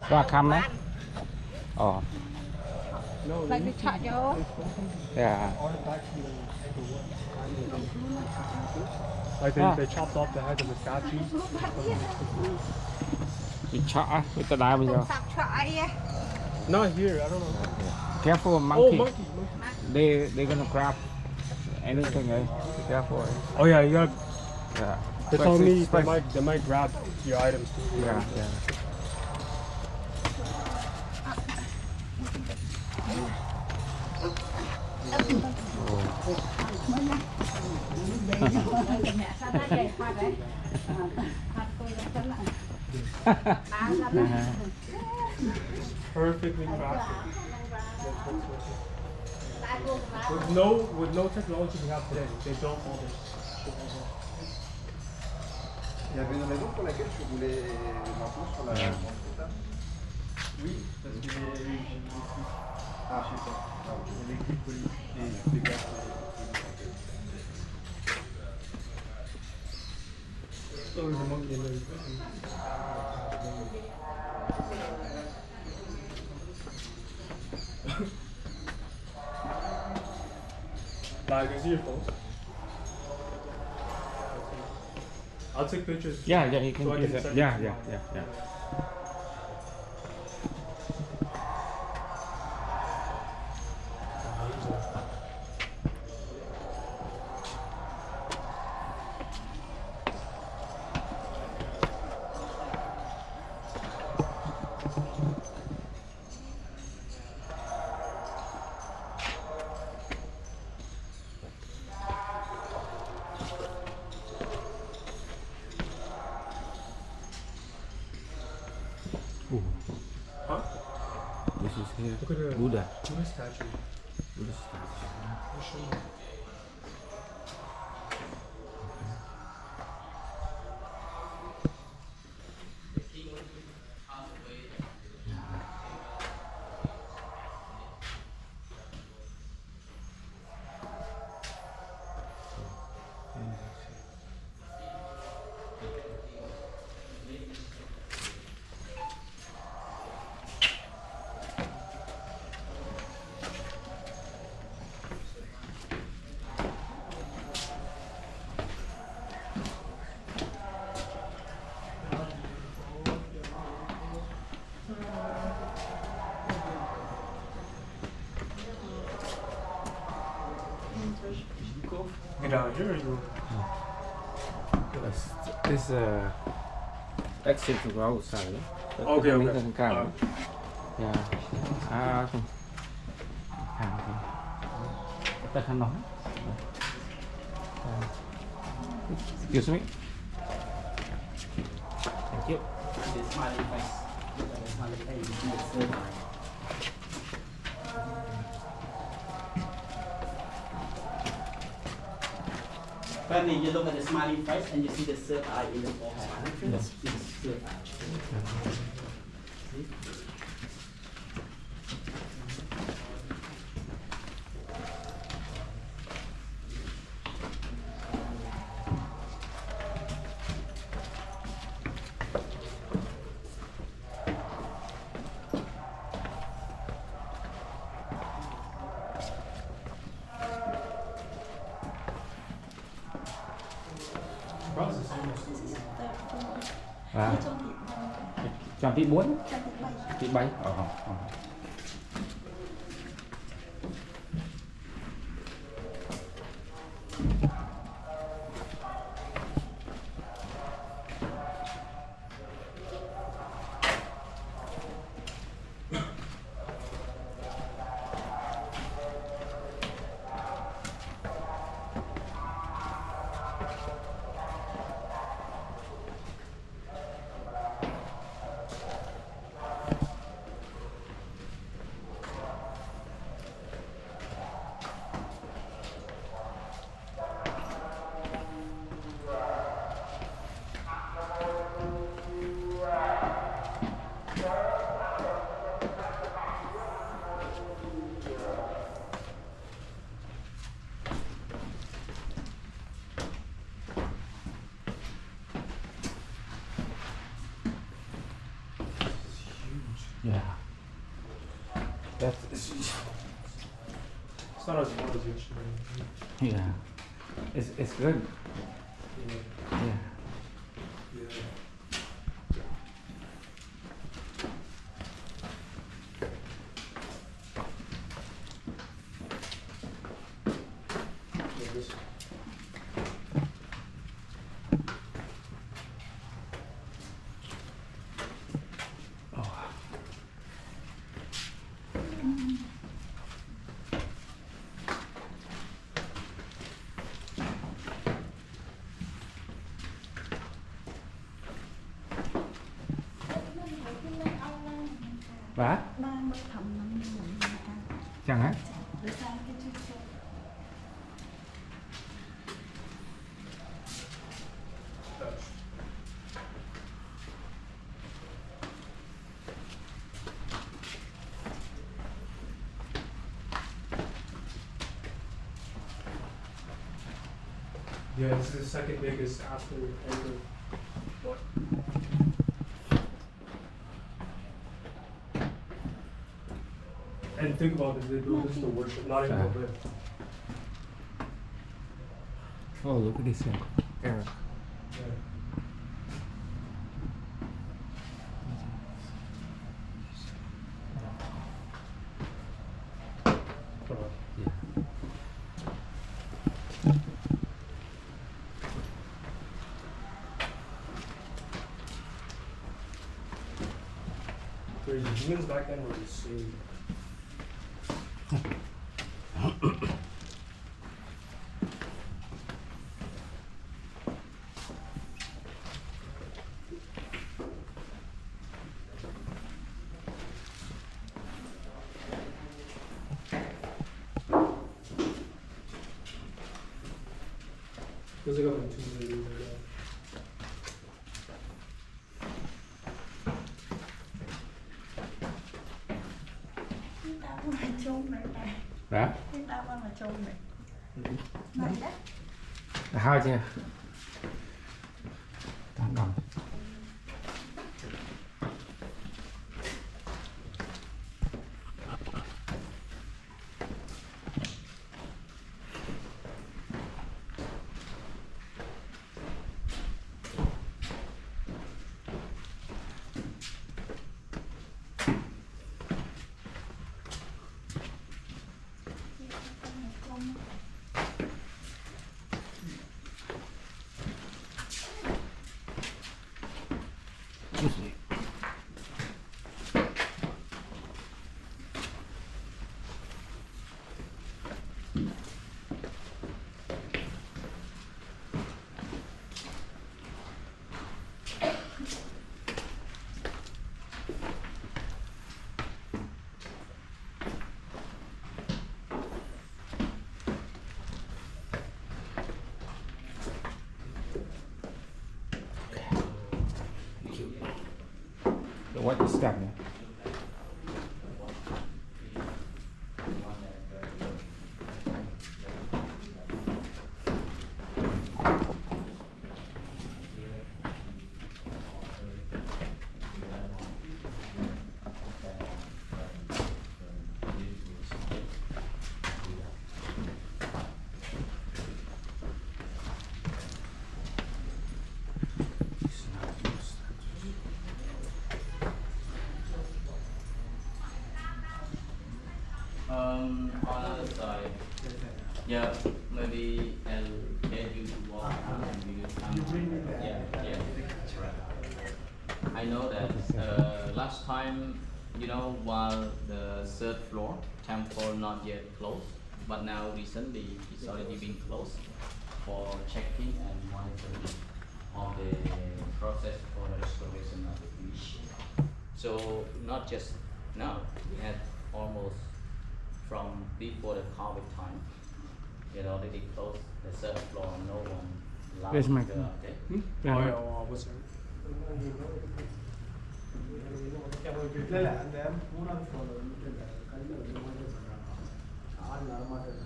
Xoa khăm đấy. Oh. Like the chat yo. Yeah. Like they chopped off the head of the statue. You chop with the knife, you. Not here, I don't know. Careful, Oh, monkey. monkey. They're gonna grab anything. Eh? Be careful. Oh yeah, you got. Yeah. They told me they might grab your items too. Yeah, yeah. Perfectly crafted. With no technology we have today, they built all this. Il y avait une raison pour laquelle je voulais maintenant sur la montre. Oui, parce que ah, je sais pas. Les gars. Oh, there's a monkey in there. I can see your phone. I'll take pictures. Yeah, you can so use it. Yeah. Huh? This is here. Look at the Buddha. Buddha statue. Buddha statue. Get down here or you? This exit to go outside. Okay, okay. Yeah. Okay. Ta khăn nói. Excuse me. Thank you. Finally, you look at the smiling face and you see the third eye in the forehead. That's the third eye. See? Chọn vị 4. Vị 7. Yeah. That's It's not as hard as yesterday. yeah. It's good. Yeah. Yeah. Yeah. Yeah, this. Oh. Bà? Chẳng á? Yeah, this is the second biggest after Angkor. What? And think about this, they do this to worship, not even to live. Oh, look at this thing. Eric. Yeah. Hold on. Yeah. Crazy. Humans back then were insane. Feels like I'm in 2 videos right now. Bà? Hai chưa? Tạm đồng. What is that? On other side. Yeah, maybe I'll get you to walk and we will come. Yeah, yeah. I know that last time, you know, while the third floor temple not yet closed, but now recently it's already been closed for checking and monitoring of the process for the restoration of the beach. So not just now, we had almost from before the COVID time, it already closed the third floor, no one allowed Where's my- to go out there. Oh yeah, well, what's that? இல்ல இல்ல அந்த மூணாவது ஃப்ளோர்ல வந்து கல்ல வந்து மாதிரி சொன்னாங்க ஆள் நடமாட்டம்